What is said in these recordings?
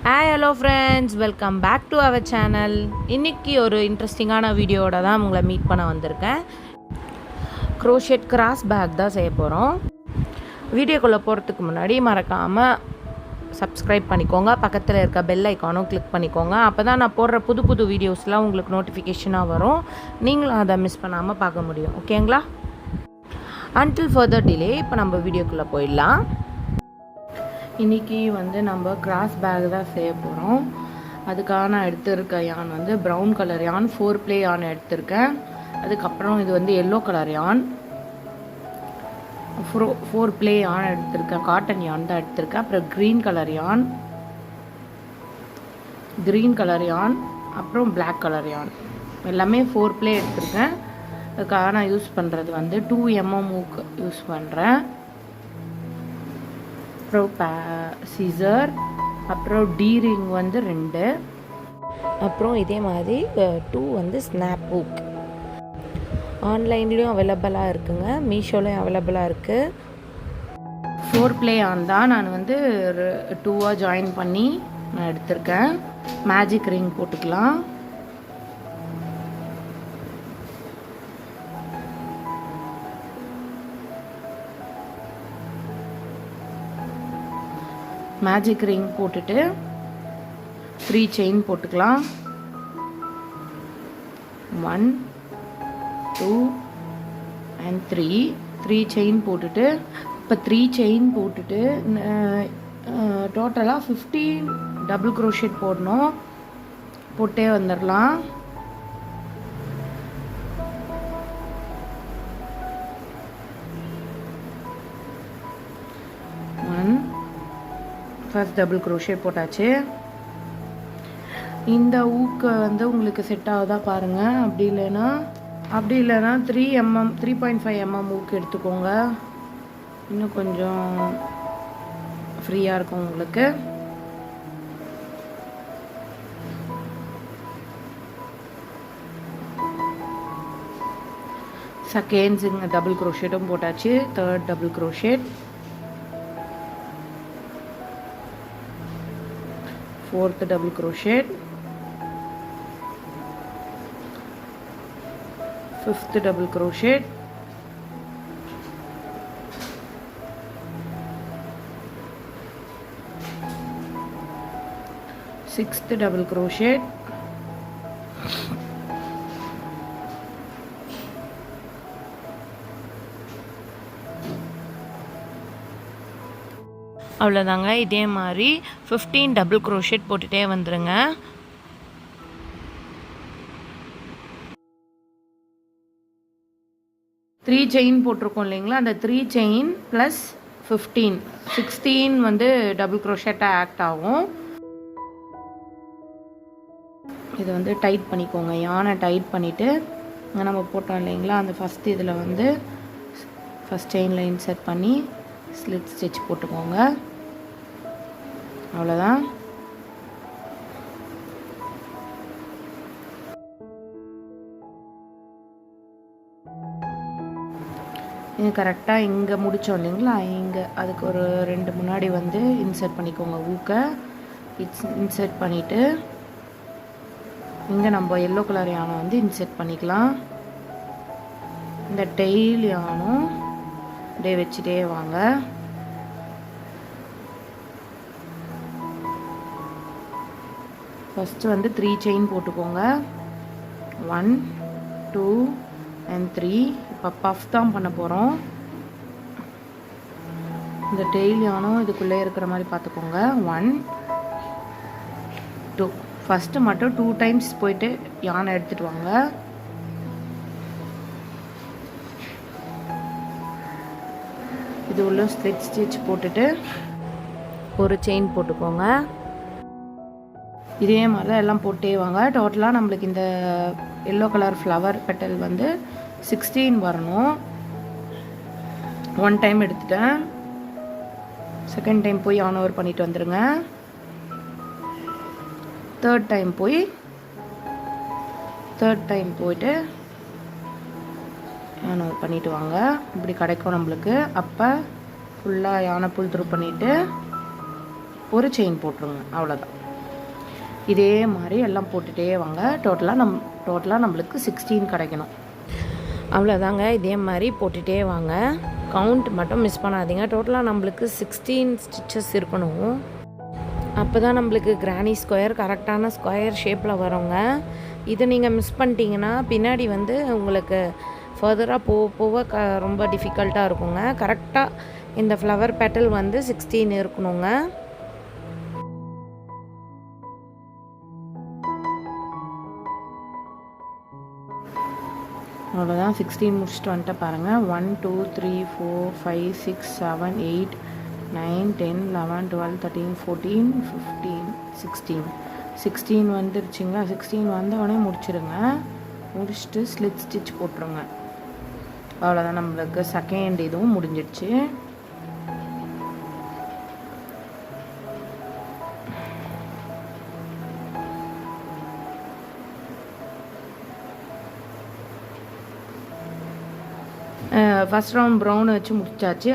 Hi hello friends, welcome back to our channel. இன்றைக்கி ஒரு இன்ட்ரெஸ்டிங்கான வீடியோவோட தான் உங்களை மீட் பண்ண வந்திருக்கேன். க்ரோஷெட் கிராஸ் பேக் தான் செய்ய போகிறோம். வீடியோக்குள்ளே போகிறதுக்கு முன்னாடி மறக்காமல் சப்ஸ்கிரைப் பண்ணிக்கோங்க, பக்கத்தில் இருக்க பெல் ஐக்கானும் கிளிக் பண்ணிக்கோங்க. அப்போ தான் நான் போடுற புது புது வீடியோஸ்லாம் உங்களுக்கு நோட்டிஃபிகேஷனாக வரும், நீங்களும் அதை மிஸ் பண்ணாமல் பார்க்க முடியும். ஓகேங்களா? அன்டில் ஃபர்தர் டிலே இப்போ நம்ம வீடியோக்குள்ளே போயிடலாம். இன்றைக்கி நம்ம கிராஸ் பேக் தான் செய்ய போகிறோம். அதுக்காக நான் எடுத்துருக்க யான் ப்ரௌன் கலர் யான், 4 ப்ளே யான் எடுத்திருக்கேன். அதுக்கப்புறம் இது எல்லோ கலர் யான், 4 ப்ளே யான் எடுத்திருக்கேன். காட்டன் யான் தான் எடுத்திருக்கேன். அப்புறம் க்ரீன் கலர் யான், அப்புறம் பிளாக் கலர் யான், எல்லாமே 4 ப்ளே எடுத்திருக்கேன். அதுக்காக நான் யூஸ் பண்ணுறது 2 mm ஊக்கு யூஸ் பண்ணுறேன். அப்புறம் சிசர், அப்புறம் டீரிங் 2, அப்புறம் இதே மாதிரி 2 ஸ்னாப் ஹூக். ஆன்லைன்லேயும் அவைலபிளாக இருக்குங்க, மீஷோலையும் அவைலபிளாக இருக்குது. 4 ப்ளே ஆன் தான் நான் 2ஆக ஜாயின் பண்ணி நான் எடுத்திருக்கேன். மேஜிக் ரிங் போட்டுக்கலாம். மேஜிக் ரிங் போட்டுட்டு 3 செயின் போட்டுக்கலாம். 1 2 and 3 செயின் போட்டுட்டு, இப்போ 3 செயின் போட்டுட்டு டோட்டலாக 15 டபுள் க்ரோஷெட் போடணும். போட்டே வந்துடலாம். ஃபர்ஸ்ட் டபுள் க்ரோஷெட் போட்டாச்சு. இந்த ஊக்கு உங்களுக்கு செட் ஆகுதா பாருங்கள். அப்படி இல்லைன்னா 3.5 mm ஊக்கு எடுத்துக்கோங்க, இன்னும் கொஞ்சம் ஃப்ரீயாக இருக்கும் உங்களுக்கு. செகண்ட் டபுள் க்ரோஷெட்டும் போட்டாச்சு. Third double crochet, 4th double crochet, 5th double crochet, 6th double crochet, அவ்வளோதாங்க. இதே மாதிரி 15 டபுள் க்ரோஷெட் போட்டுகிட்டே வந்துடுங்க. த்ரீ செயின் போட்டிருக்கோம் இல்லைங்களா, அந்த 3 செயின் ப்ளஸ் 15 16 டபுள் க்ரோஷெட்டாக ஆக்ட் ஆகும். இது டைட் பண்ணிக்கோங்க. யானை டைட் பண்ணிவிட்டு நம்ம போட்டோம் இல்லைங்களா, அந்த ஃபஸ்ட் இதில் ஃபஸ்ட் செயினில் இன்சர்ட் பண்ணி ஸ்லிட் ஸ்டிச் போட்டுக்கோங்க. அவ்வளோதான். இது கரெக்டாக இங்கே முடித்தோம் இல்லைங்களா, இங்கே அதுக்கு ஒரு 2 முன்னாடி இன்சர்ட் பண்ணிக்கோங்க ஊக்கை. இன்சர்ட் பண்ணிவிட்டு இங்கே நம்ம எல்லோ கலர் யானை இன்சர்ட் பண்ணிக்கலாம். இந்த டெய்ல் யானும் அப்படியே வச்சுட்டே வாங்க. ஃபஸ்ட்டு 3 செயின் போட்டுக்கோங்க. 1 2 and 3. இப்போ பஃப் தான் பண்ண போகிறோம். இந்த டெய்ல் யானும் இதுக்குள்ளே இருக்கிற மாதிரி பார்த்துக்கோங்க. 1 2. ஃபஸ்ட்டு மட்டும் 2 டைம்ஸ் போயிட்டு யானை எடுத்துகிட்டு வாங்க. இது உள்ள ஸ்லிட் ஸ்டிச் போட்டுட்டு ஒரு செயின் போட்டுக்கோங்க. இதே மாதிரி தான் எல்லாம் போட்டே வாங்க. டோட்டலாக நம்மளுக்கு இந்த எல்லோ கலர் ஃப்ளவர் பெட்டல் 16 வரணும். 1 டைம் எடுத்துட்டேன். செகண்ட் டைம் போய் ஆன் ஓவர் பண்ணிட்டு வந்துடுங்க. தேர்ட் டைம் போயிட்டு ஆன் ஓவர் பண்ணிட்டு வாங்க. இப்படி கிடைக்கும் நம்மளுக்கு. அப்போ ஃபுல்லாக யானை புல் த்ரூ பண்ணிவிட்டு ஒரு செயின் போட்டுருங்க. அவ்வளோதான். இதே மாதிரி எல்லாம் போட்டுகிட்டே வாங்க. டோட்டலாக நம்மளுக்கு 16 கிடைக்கணும். அவ்வளோதாங்க. இதே மாதிரி போட்டுகிட்டே வாங்க. கவுண்ட் மட்டும் மிஸ் பண்ணாதீங்க. டோட்டலாக நம்மளுக்கு 16 ஸ்டிச்சஸ் இருக்கணும். அப்போ தான் நம்மளுக்கு கிரானி ஸ்கொயர் கரெக்டான ஸ்கொயர் ஷேப்பில் வருங்க. இதை நீங்கள் மிஸ் பண்ணிட்டீங்கன்னா பின்னாடி வந்து உங்களுக்கு ஃபர்தராக போக ரொம்ப டிஃபிகல்ட்டாக இருக்குங்க. கரெக்டாக இந்த ஃப்ளவர் பெட்டல் வந்து 16 இருக்கணுங்க. அவ்வளோதான். 16 முடிச்சுட்டு வந்துட்டு பாருங்கள். 1 2 3 4 5 6 7 8 9 10 11 12 13 14 15 16 வந்துருச்சுங்களா. 16 வந்தவொடனே முடிச்சிடுங்க. முடிச்சுட்டு ஸ்லிட் ஸ்டிச் போட்டுருங்க. அவ்வளோதான். நம்மளுக்கு செகண்ட் இதுவும் முடிஞ்சிடுச்சு. ஃபஸ்ட் ரவுண்ட் ப்ரௌன் வச்சு முடிச்சாச்சு.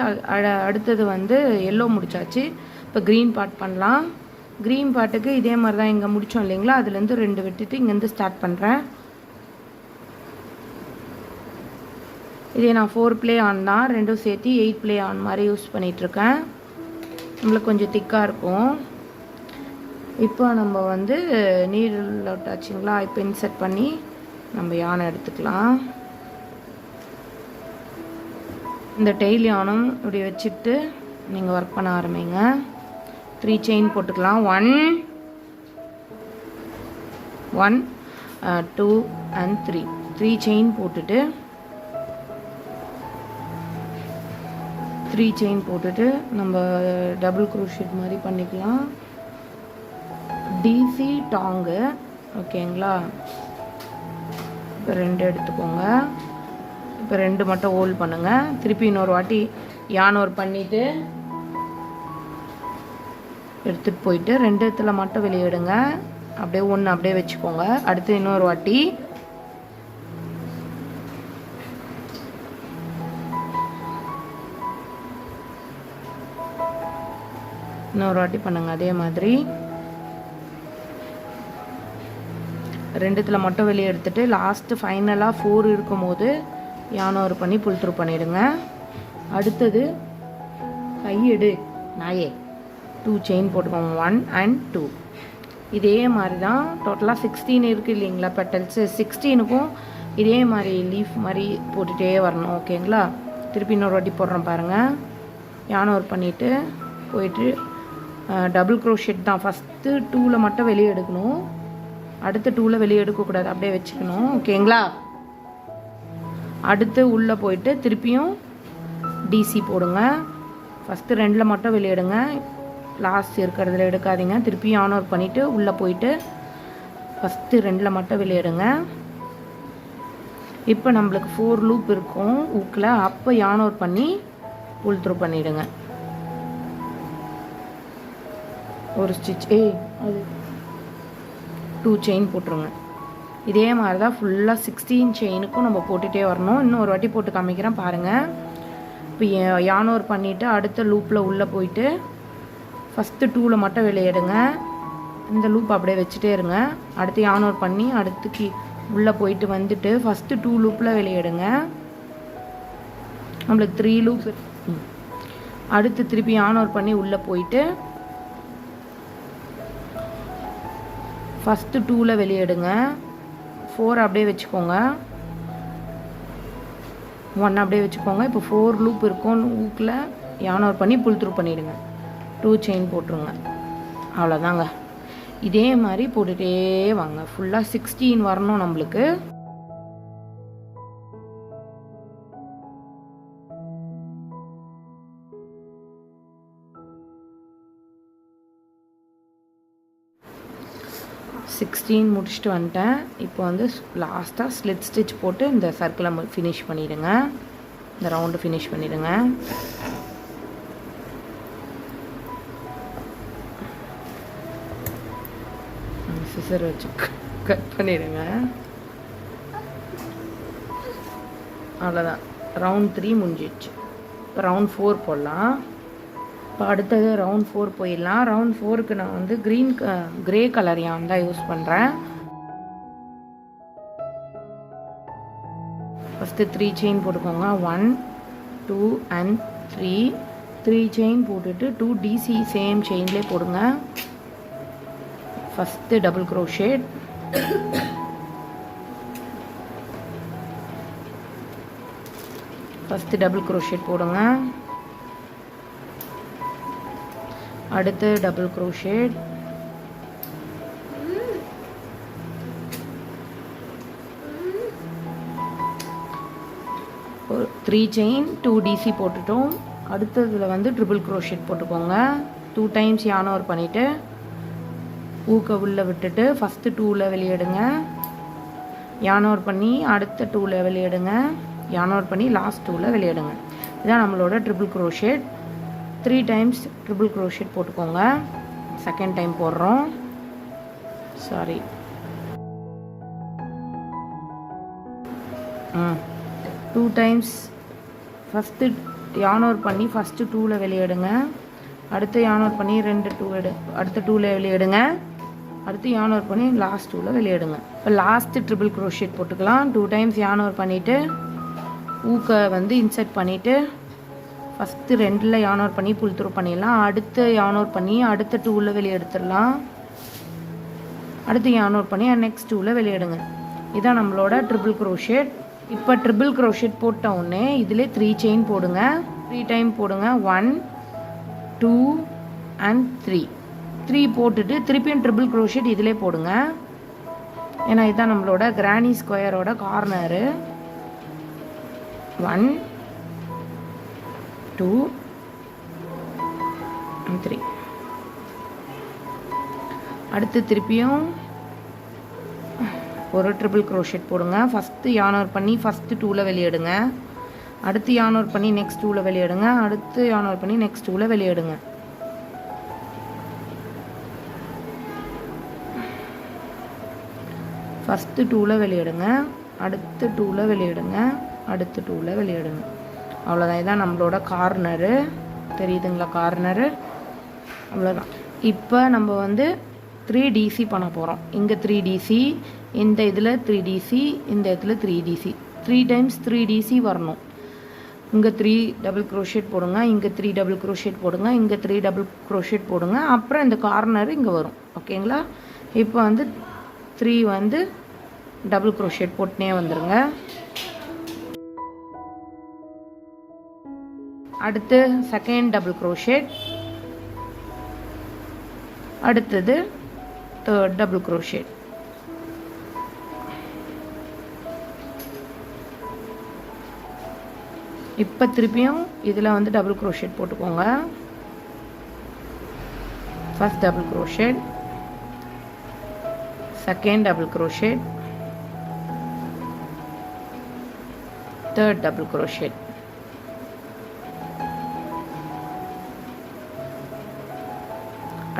அடுத்தது வந்து எல்லோ முடிச்சாச்சு. இப்போ க்ரீன் பார்ட் பண்ணலாம். க்ரீன் பார்ட்டுக்கு இதே மாதிரி தான் இங்கே முடித்தோம் இல்லைங்களா, அதுலேருந்து 2 விட்டுட்டு இங்கேருந்து ஸ்டார்ட் பண்ணுறேன். இதே நான் 4 ப்ளே ஆன் தான், ரெண்டும் சேர்த்து 8 ப்ளே ஆன் மாதிரி யூஸ் பண்ணிகிட்ருக்கேன். நம்மளுக்கு கொஞ்சம் திக்காக இருக்கும். இப்போ நம்ம வந்து நீடில் அவுட் ஆச்சுங்களா. இப்போ இன்செர்ட் பண்ணி நம்ம யானை எடுத்துக்கலாம். இந்த டெய்ல் யானும் இப்படி வச்சுட்டு நீங்கள் ஒர்க் பண்ண ஆரம்பிங்க. 3 செயின் போட்டுக்கலாம். 1 2 and 3 செயின் போட்டுட்டு 3 செயின் போட்டுட்டு நம்ம டபுள் க்ரோஷெட் மாதிரி பண்ணிக்கலாம். டிசி டாங்கு ஓகேங்களா. இப்போ 2 எடுத்துக்கோங்க. இப்போ 2 மட்டும் ஹோல்ட் பண்ணுங்கள். திருப்பி இன்னொரு வாட்டி யானோர் பண்ணிவிட்டு எடுத்துகிட்டு போயிட்டு 2 இடத்துல மட்டும் வெளியே எடுங்க. அப்படியே 1 அப்படியே வச்சுக்கோங்க. அடுத்து இன்னொரு வாட்டி பண்ணுங்கள். அதே மாதிரி 2 இடத்துல மட்டும் வெளியே எடுத்துகிட்டு லாஸ்ட்டு ஃபைனலாக 4 இருக்கும் போது யானோர் பண்ணி புல் த்ரூ பண்ணிவிடுங்க. அடுத்தது கையெடு நாயே 2 செயின் போட்டுக்கோங்க. 1 and 2. இதே மாதிரி தான் டோட்டலாக 16 இருக்குது இல்லைங்களா பெட்டல்ஸு. 16க்கும் இதே மாதிரி லீஃப் மாதிரி போட்டுகிட்டே வரணும். ஓகேங்களா. திருப்பி இன்னொரு வாட்டி போடுறோம் பாருங்கள். யானோர் பண்ணிவிட்டு போயிட்டு டபுள் க்ரோஷெட் தான். ஃபஸ்ட்டு 2ல் மட்டும் வெளியே எடுக்கணும். அடுத்து 2ல் வெளியே எடுக்கக்கூடாது, அப்படியே வச்சுக்கணும். ஓகேங்களா. அடுத்து உள்ளே போயிட்டு திருப்பியும் டிசி போடுங்க. ஃபஸ்ட்டு 2ல் மட்டும் வெளியே எடுங்க, லாஸ்ட் இருக்கிறதுல எடுக்காதீங்க. திருப்பியும் யானோர் பண்ணிவிட்டு உள்ளே போயிட்டு ஃபஸ்ட்டு 2ல் மட்டும் வெளியே எடுங்க. இப்போ நம்மளுக்கு 4 லூப் இருக்கும் ஊக்கில். அப்போ யானோர் பண்ணி புல் த்ரூ பண்ணிவிடுங்க. ஒரு ஸ்டிச் அது 2 செயின் போட்டுருங்க. இதே மாதிரி தான் ஃபுல்லாக 16 செயினுக்கும் நம்ம போட்டுகிட்டே வரணும். இன்னும் ஒரு வாட்டி போட்டு காமிக்கிறேன் பாருங்கள். இப்போ யானோர் பண்ணிவிட்டு அடுத்த லூப்பில் உள்ளே போயிட்டு ஃபஸ்ட்டு 2ல் மட்டும் வெளியே எடுங்க. இந்த லூப் அப்படியே வச்சுட்டே இருங்க. அடுத்து யானோர் பண்ணி அடுத்து உள்ளே போயிட்டு வந்துட்டு ஃபஸ்ட்டு 2 லூப்பில் வெளியே எடுங்க. நம்மளுக்கு 3 லூப். அடுத்து திருப்பி யானோர் பண்ணி உள்ளே போயிட்டு ஃபஸ்ட்டு 2ல் வெளியே எடுங்க. 4 அப்படியே வச்சுக்கோங்க. 1 அப்படியே வச்சுக்கோங்க. இப்போ 4 லூப் இருக்கும் ஊக்கில். யானோர் பண்ணி புல் த்ரூ பண்ணிவிடுங்க. 2 செயின் போட்டுருங்க. அவ்வளோதாங்க. இதே மாதிரி போட்டுகிட்டே வாங்க. ஃபுல்லாக 16 வரணும் நம்மளுக்கு. முடிச்சுட்டு வந்துட்டேன். இப்போ வந்து லாஸ்ட்டாக ஸ்லிட் ஸ்டிச் போட்டு இந்த சர்க்கிளை ஃபினிஷ் பண்ணிவிடுங்க. இந்த ரவுண்டு ஃபினிஷ் பண்ணிவிடுங்க. சிசர் வச்சு கட் பண்ணிவிடுங்க. அவ்வளோதான். ரவுண்ட் 3 முடிஞ்சிடுச்சு. இப்போ ரவுண்ட் 4 போடலாம். இப்போ அடுத்தது ரவுண்ட் 4 போயிடலாம். ரவுண்ட் 4க்கு நான் வந்து கிரே கலர் யான் தான் யூஸ் பண்ணுறேன். ஃபஸ்ட்டு 3 செயின் போட்டுக்கோங்க. 1 2 and 3 செயின் போட்டுட்டு 2 DC சேம் செயின்லேயே போடுங்க. First double crochet, first double crochet போடுங்க. அடுத்து டபுள் க்ரோஷேட், ஒரு 3 செயின் 2 DC போட்டுட்டோம். அடுத்ததில் வந்து ட்ரிபிள் க்ரோஷேட் போட்டுக்கோங்க. 2 டைம்ஸ் யான் ஓவர் பண்ணிவிட்டு ஊக்க உள்ளே விட்டுட்டு ஃபஸ்ட்டு 2ல வெளியெடுங்க. யான் ஓவர் பண்ணி அடுத்த 2ல வெளியெடுங்க. யான் ஓவர் பண்ணி லாஸ்ட் 2ல வெளியெடுங்க. இதுதான் நம்மளோட triple crochet. 3 times triple crochet போட்டுக்கோங்க. செகண்ட் டைம் போடுறோம். 2 டைம்ஸ் ஃபஸ்ட்டு யான் ஓவர் பண்ணி ஃபஸ்ட்டு 2ல வெளியெடுங்க. அடுத்து யான் ஓவர் பண்ணி அடுத்த 2ல வெளியெடுங்க. அடுத்து யான் ஓவர் பண்ணி லாஸ்ட் 2ல வெளியெடுங்க. இப்போ லாஸ்ட்டு ட்ரிபிள் க்ரோஷேட் போட்டுக்கலாம். 2 டைம்ஸ் யான் ஓவர் பண்ணிவிட்டு ஊக்க வந்து இன்சர்ட் பண்ணிவிட்டு ஃபஸ்ட்டு 2ல் யான் ஓவர் பண்ணி புல் த்ரூ பண்ணிடலாம். அடுத்து யான் ஓவர் பண்ணி அடுத்த 2ல வெளியே எடுத்துடலாம். அடுத்து யான் ஓவர் பண்ணி நெக்ஸ்ட் 2ல வெளியெடுங்க. இதுதான் நம்மளோட ட்ரிபிள் க்ரோஷேட். இப்போ ட்ரிபிள் க்ரோஷேட் போட்ட உடனே இதிலே 3 செயின் போடுங்க. 3 டைம் போடுங்க. 1 2 and 3 போட்டுட்டு திருப்பியும் ட்ரிபிள் க்ரோஷேட் இதிலே போடுங்க. ஏன்னா இதுதான் நம்மளோட கிரானி ஸ்கொயரோட கார்னரு. 1 2 and 3. அடுத்து திருப்பியும் ஒரு ட்ரிபிள் க்ரோஷேட் போடுங்க. ஃபஸ்ட்டு யான் ஓவர் பண்ணி ஃபஸ்ட்டு 2ல வெளியெடுங்க. அடுத்து யான் ஓவர் பண்ணி நெக்ஸ்ட் 2ல வெளியெடுங்க. அடுத்து யான் ஓவர் பண்ணி நெக்ஸ்ட் 2ல வெளியெடுங்க. ஃபஸ்ட்டு 2ல வெளியெடுங்க. அடுத்து 2ல வெளியெடுங்க. அடுத்து 2ல வெளியெடுங்க. அவ்வளோதான். இதுதான் நம்மளோட கார்னரு. தெரியுதுங்களா கார்னரு? அவ்வளோதான். இப்போ நம்ம வந்து 3 DC பண்ண போகிறோம். இங்கே 3 DC, இந்த இதில் 3 DC, இந்த இடத்துல 3 DC. 3 டைம்ஸ் 3 DC வரணும். இங்கே 3 டபுள் க்ரோஷேட் போடுங்க. இங்கே 3 டபுள் க்ரோஷேட் போடுங்க. இங்கே 3 டபுள் க்ரோஷேட் போடுங்க. அப்புறம் இந்த கார்னர் இங்கே வரும். ஓகேங்களா? இப்போ வந்து 3 வந்து டபுள் க்ரோஷேட் போட்டுனே வந்துடுங்க. அடுத்து செகண்ட் டபுள் க்ரோஷேட், அடுத்தது தேர்ட் டபுள் க்ரோஷேட். இப்போ திருப்பியும் இதில் வந்து டபுள் க்ரோஷேட் போட்டுக்கோங்க. First double crochet, second double crochet, third double crochet.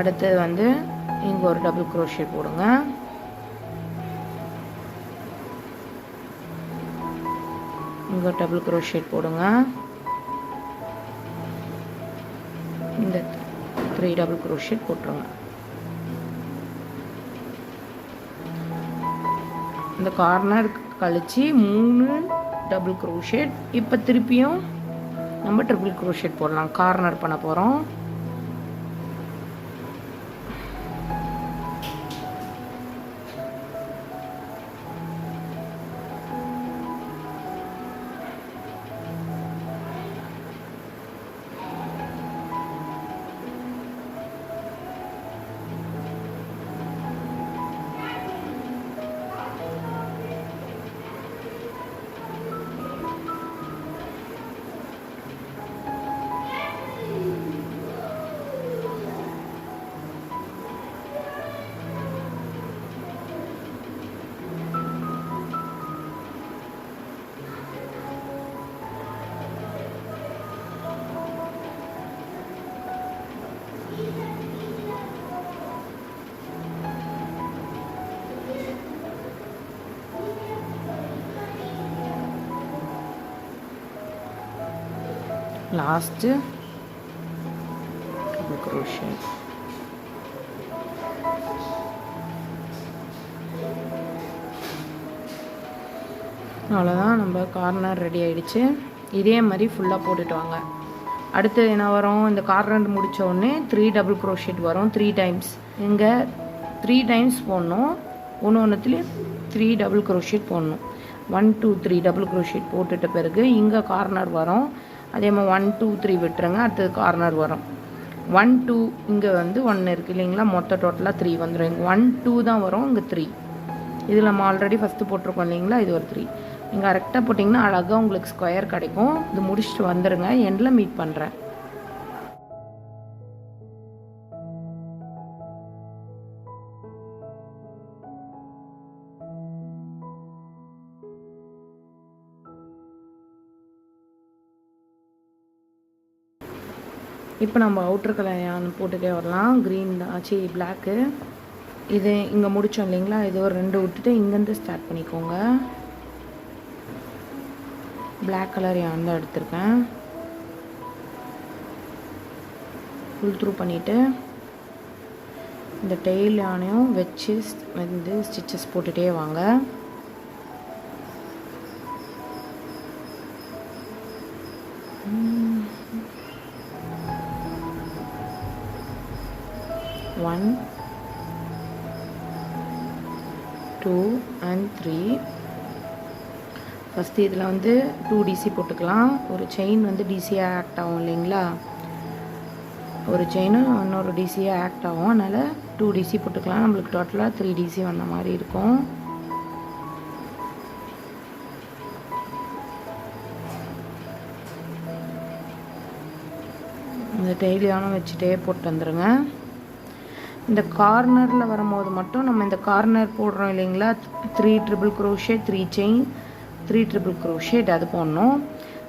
அடுத்தது வந்து இங்கே ஒரு டபுள் க்ரோஷேட் போடுங்க. இங்கே டபுள் க்ரோஷேட் போடுங்க. இந்த 3 டபுள் க்ரோஷேட் போட்டுருங்க. இந்த கார்னர் கழிச்சு 3 டபுள் க்ரோஷேட். இப்போ திருப்பியும் நம்ம ட்ரிபிள் க்ரோஷேட் போடலாம். கார்னர் பண்ண போகிறோம். Last crochet. அவ்வளோதான், நம்ம கார்னர் ரெடி ஆகிடுச்சு. இதே மாதிரி ஃபுல்லாக போட்டுட்டு வாங்க. அடுத்து என்ன வரும், இந்த கார்னர் முடித்த உடனே 3 டபுள் க்ரோஷெட் வரும் 3 டைம்ஸ். இங்கே 3 டைம்ஸ் போடணும். ஒன்றுத்துலேயும் 3 டபுள் க்ரோஷெட் போடணும். 1 2 3 டபுள் க்ரோஷெட் போட்டுட்ட பிறகு இங்கே கார்னர் வரும். அதே மாதிரி 1 2 3 விட்டுருங்க, அடுத்தது கார்னர் வரும். 1 2 இங்கே வந்து 1 இருக்குது இல்லைங்களா, மொத்த டோட்டலாக 3 வந்துடும். இங்கே 1 2 தான் வரும், இங்கே 3. இதில் நம்ம ஆல்ரெடி ஃபஸ்ட்டு போட்டிருக்கோம் இல்லைங்களா, இது ஒரு 3. நீங்கள் கரெக்டாக போட்டிங்கன்னா அழகாக உங்களுக்கு ஸ்கொயர் கிடைக்கும். இது முடிச்சுட்டு வந்துடுங்க, எண்டில் மீட் பண்ணுறேன். இப்போ நம்ம அவுட்ரு கலர் போட்டுட்டே வரலாம். க்ரீன் ஆச்சு, பிளாக்கு. இது இங்கே முடித்தோம் இல்லைங்களா, இது ஒரு 2 விட்டுட்டு இங்கேருந்து ஸ்டார்ட் பண்ணிக்கோங்க. பிளாக் கலர் யான் தான் எடுத்திருக்கேன். ஃபுல் த்ரூ பண்ணிவிட்டு இந்த டெய்ல் யானையும் வச்சு வந்து ஸ்டிச்சஸ் போட்டுகிட்டே வாங்க. One, 2 and 3. ஃபஸ்ட்டு இதில் வந்து 2 டிசி போட்டுக்கலாம். ஒரு செயின் வந்து டிசியாக ஆக்ட் ஆகும் இல்லைங்களா, ஒரு செயினும் இன்னொரு டிசியாக ஆக்ட் ஆகும். அதனால் 2 டிசி போட்டுக்கலாம். நம்மளுக்கு டோட்டலாக 3 டிசி வந்த மாதிரி இருக்கும். இந்த டெய்லியானும் வச்சுட்டே போட்டு வந்துடுங்க. இந்த கார்னரில் வரும்போது மட்டும் நம்ம இந்த கார்னர் போடுறோம் இல்லைங்களா, 3 triple crochet 3 chain 3 triple crochet அது போடணும்.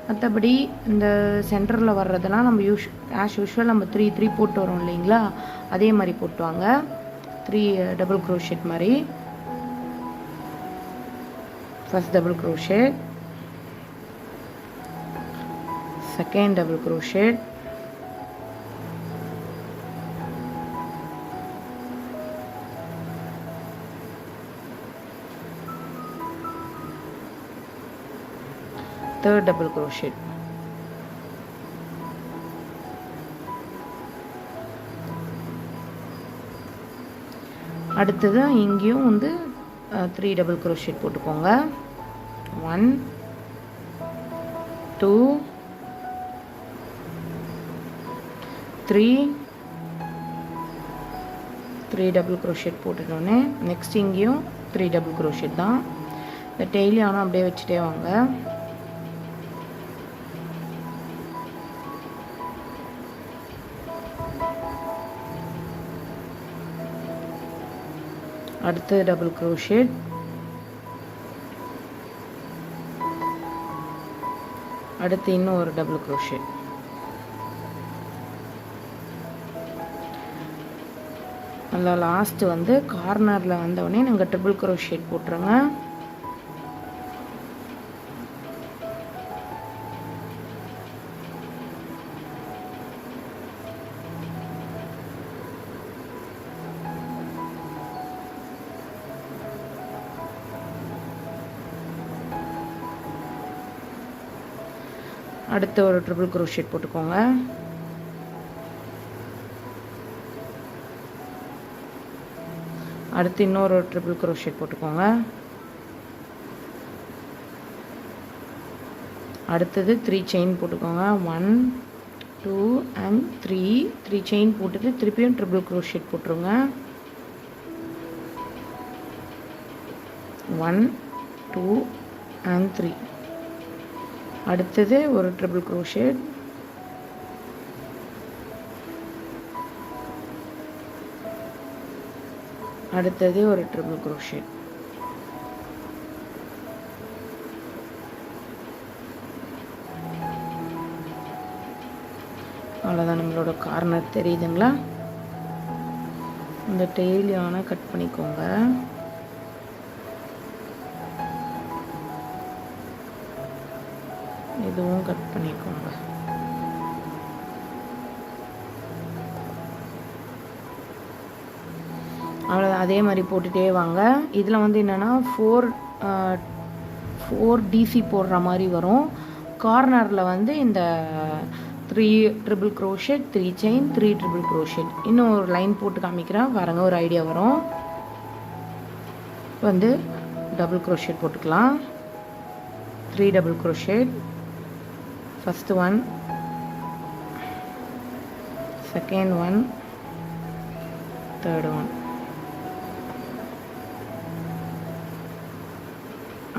மற்றபடி இந்த சென்டரில் வர்றதெல்லாம் நம்ம ஆஸ் யூஷுவல் நம்ம 3 3 போட்டு வரோம் இல்லைங்களா, அதே மாதிரி போட்டுவாங்க. 3 டபுள் க்ரோஷெட் மாதிரி. First double crochet, second double crochet, third double crochet. அடுத்தது இங்கேயும் வந்து 3 டபுள் crochet போட்டுக்கோங்க. 1 2 3 3 டபுள் crochet போட்டுட்டோன்னே நெக்ஸ்ட் இங்கேயும் 3 டபுள் crochet தான். இந்த டெய்லி ஆனால் அப்படியே வச்சுட்டே வாங்க. அடுத்து டபுள் க்ரோஷெட், அடுத்து இன்னும் ஒரு டபுள் க்ரோஷெட். நல்லா லாஸ்ட் வந்து கார்னரில் வந்தவுடனே நாங்கள் ட்ரிபிள் க்ரோஷெட் போட்டுருங்க. அடுத்து ஒரு ட்ரிபிள் க்ரோஷெட் போட்டுக்கோங்க. அடுத்து இன்னொரு ட்ரிபிள் க்ரோஷெட் போட்டுக்கோங்க. அடுத்தது 3 செயின் போட்டுக்கோங்க. 1 2 and 3 செயின் போட்டுட்டு திருப்பியும் ட்ரிபிள் க்ரோஷெட் போட்டுருங்க. 1 2 and 3. அடுத்தது ஒரு ட்ரிபிள் க்ரோஷெட், அடுத்தது ஒரு ட்ரிபிள் க்ரோஷெட். அவ்வளோதான், நம்மளோட கார்னர் தெரியுதுங்களா. இந்த டெய்லியான கட் பண்ணிக்கோங்க. இதுவும் கட் பண்ணிக்கோங்க. அவ்வளோ அதே மாதிரி போட்டுகிட்டே வாங்க. இதில் வந்து என்னென்னா 4 டிசி போடுற மாதிரி வரும். கார்னரில் வந்து இந்த 3 triple crochet, 3 chain, 3 triple crochet. இன்னும் ஒரு லைன் போட்டு காமிக்கிறேன் பாருங்க, ஒரு ஐடியா வரும். வந்து டபுள் க்ரோஷெட் போட்டுக்கலாம். 3 double crochet, first one, second one, third one.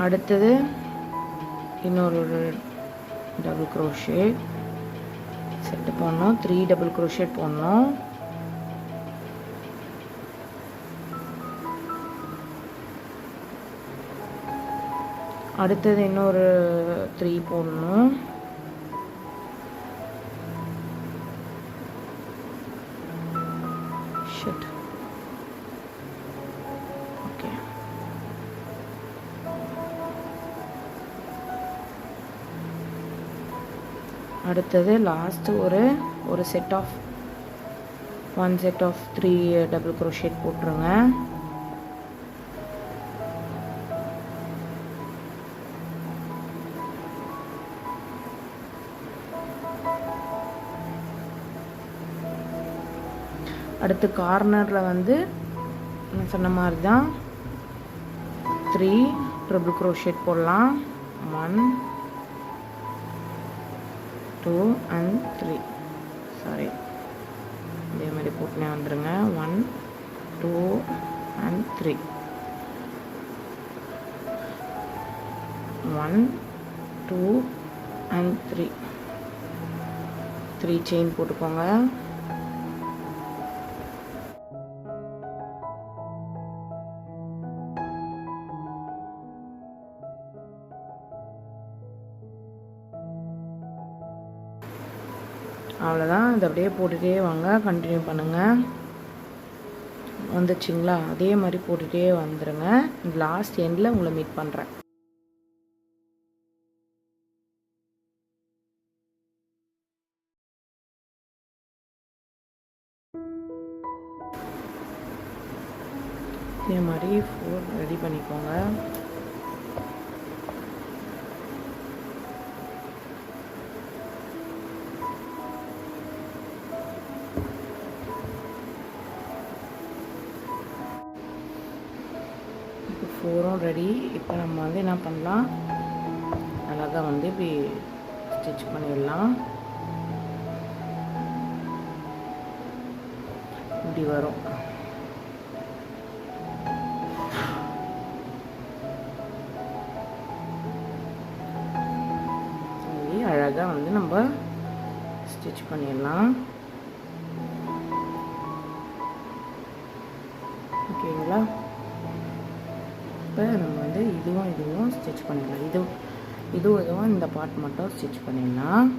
அடுத்தது இன்னொரு டபுள் க்ரோஷெட் செட்டு போடணும். 3 டபுள் க்ரோஷெட் போடணும். அடுத்தது இன்னொரு 3 போடணும். ஷிட். ஓகே, அடுத்தது லாஸ்ட் ஒரு set of 1 set of 3 double crochet போட்டுருங்க. அடுத்து கார்னரில் வந்து நான் சொன்ன மாதிரி தான் 3 ட்ரிபிள் க்ரோஷெட் போடலாம். 1 2 and 3. சாரி, இதே மாதிரி போட்டுனே வந்துடுங்க. 1 2 and 3. 1 2 and 3. 3 செயின் போட்டுக்கோங்க. அவ்வளோதான். இது அப்படியே போட்டுகிட்டே வாங்க, கண்டினியூ பண்ணுங்கள். வந்துச்சுங்களா? அதே மாதிரி போட்டுகிட்டே வந்துடுங்க. லாஸ்ட் எண்டில் உங்களை மீட் பண்ணுறேன். இதே மாதிரி 4 ரெடி பண்ணிக்கோங்க. இப்போ 4ம் ரெடி. இப்போ நம்ம வந்து என்ன பண்ணலாம், அழகாக வந்து இப்படி ஸ்டிச் பண்ணிடலாம். இப்படி வரும். அழகாக வந்து நம்ம ஸ்டிச் பண்ணிடலாம். ஓகேங்களா? இப்போ நம்ம வந்து இதுவும் ஸ்டிச் பண்ணிடலாம். இதுவும் இந்த பார்ட் மட்டும் ஸ்டிச் பண்ணிடலாம்.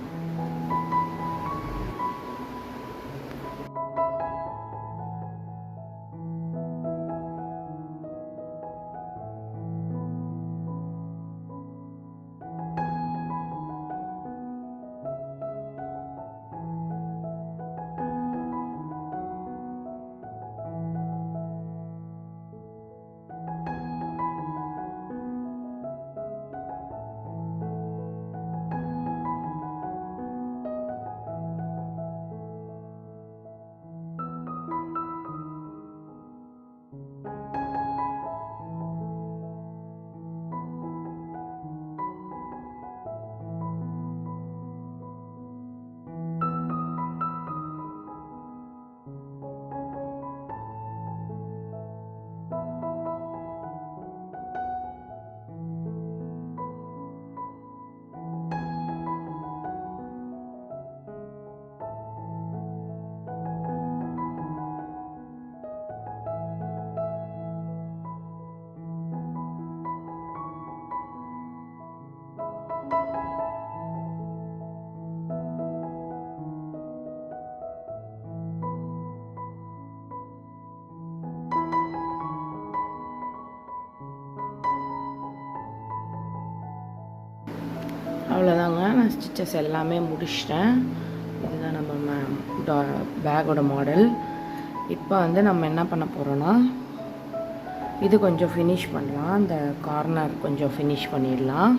அவ்வளோதாங்க, நான் ஸ்டிச்சஸ் எல்லாமே முடிச்சிட்டேன். இதுதான் நம்ம பேக்கோட மாடல். இப்போ வந்து நம்ம என்ன பண்ண போகிறோன்னா, இது கொஞ்சம் ஃபினிஷ் பண்ணலாம். இந்த கார்னர் கொஞ்சம் ஃபினிஷ் பண்ணிடலாம்.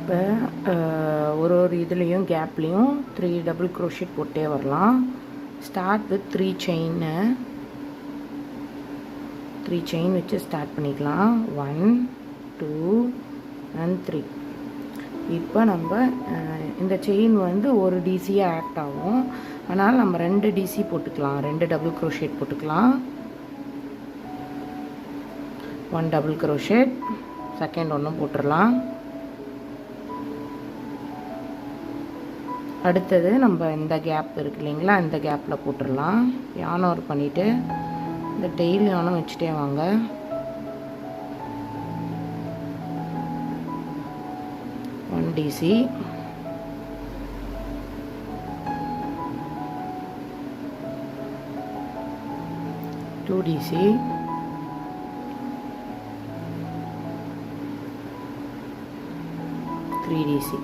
இப்போ ஒரு இதுலேயும் கேப்லேயும் 3 டபுள் க்ரோஷெட் போட்டே வரலாம். ஸ்டார்ட் வித் 3 செயின் வச்சு ஸ்டார்ட் பண்ணிக்கலாம். 1 2 and 3. இப்போ நம்ம இந்த செயின் வந்து ஒரு டிசியாக ஆக்ட் ஆகும். அதனால் நம்ம 2 டிசி போட்டுக்கலாம். 2 டபுள் க்ரோஷெட் போட்டுக்கலாம். 1 டபுள் க்ரோஷெட், செகண்ட் ஒன்றும் போட்டுடலாம். அடுத்தது நம்ம இந்த கேப் இருக்கு இல்லைங்களா, இந்த கேப்பில் போட்டுடலாம். யான் ஓவர் பண்ணிவிட்டு இந்த டெய்லி யானும் வச்சுட்டே வாங்க. One DC, two DC, 3 DC.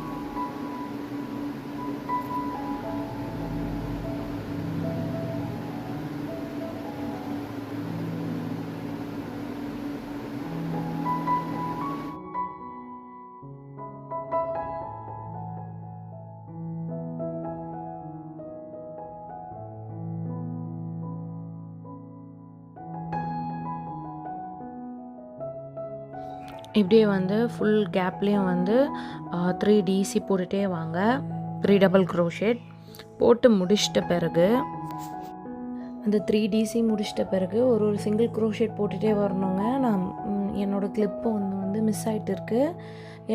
இப்படியே வந்து ஃபுல் கேப்லேயும் வந்து 3 டிசி போட்டுகிட்டே வாங்க. 3 டபுள் க்ரோஷெட் போட்டு முடிச்சிட்ட பிறகு அந்த 3 டிசி முடிச்சிட்ட பிறகு ஒரு சிங்கிள் க்ரோஷெட் போட்டுகிட்டே வரணுங்க. நான் என்னோடய கிளிப்பு வந்து மிஸ் ஆகிட்டு இருக்குது.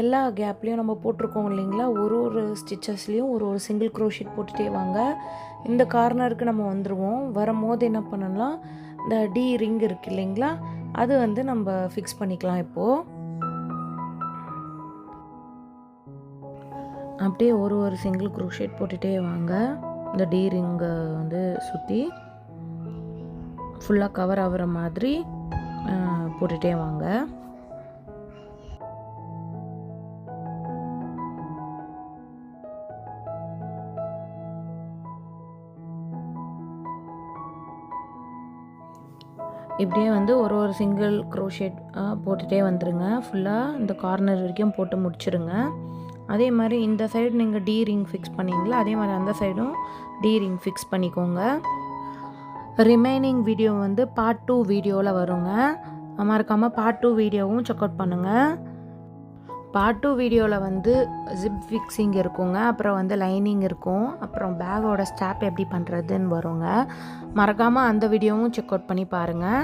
எல்லா கேப்லேயும் நம்ம போட்டிருக்கோம் இல்லைங்களா, ஒரு ஸ்டிச்சஸ்லேயும் ஒரு சிங்கிள் க்ரோஷெட் போட்டுகிட்டே வாங்க. இந்த கார்னருக்கு நம்ம வந்துடுவோம். வரும்போது என்ன பண்ணலாம், இந்த டி ரிங் இருக்குது இல்லைங்களா, அது வந்து நம்ம ஃபிக்ஸ் பண்ணிக்கலாம். இப்போது அப்படியே ஒரு சிங்கிள் க்ரோஷெட் போட்டுகிட்டே வாங்க. இந்த டி ரிங்கை வந்து சுற்றி ஃபுல்லாக கவர் ஆகிற மாதிரி போட்டுகிட்டே வாங்க. இப்படியே வந்து ஒரு சிங்கிள் க்ரோஷெட் போட்டுகிட்டே வந்துடுங்க. ஃபுல்லாக இந்த கார்னர் வரைக்கும் போட்டு முடிச்சிடுங்க. அதே மாதிரி இந்த சைடு நீங்கள் டி ரிங் ஃபிக்ஸ் பண்ணிங்களா, அதே மாதிரி அந்த சைடும் டி ரிங் ஃபிக்ஸ் பண்ணிக்கோங்க. ரிமைனிங் வீடியோ வந்து பார்ட் 2 வீடியோவில் வருங்க. மறக்காமல் பார்ட் 2 வீடியோவும் செக் அவுட் பண்ணுங்கள். பார்ட் 2 வீடியோவில் வந்து ஜிப் ஃபிக்ஸிங் இருக்குங்க, அப்புறம் வந்து லைனிங் இருக்கும், அப்புறம் பேக்கோட ஸ்டாப் எப்படி பண்ணுறதுன்னு வருங்க. மறக்காமல் அந்த வீடியோவும் செக் அவுட் பண்ணி பாருங்கள்.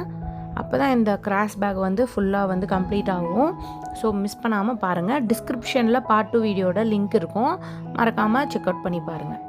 அப்போ தான் இந்த கிராஸ் பேக் வந்து ஃபுல்லாக வந்து கம்ப்ளீட் ஆகும். ஸோ மிஸ் பண்ணாமல் பாருங்கள். டிஸ்கிரிப்ஷனில் பார்ட் 2 வீடியோட லிங்க் இருக்கும், மறக்காமல் செக் அவுட் பண்ணி பாருங்கள்.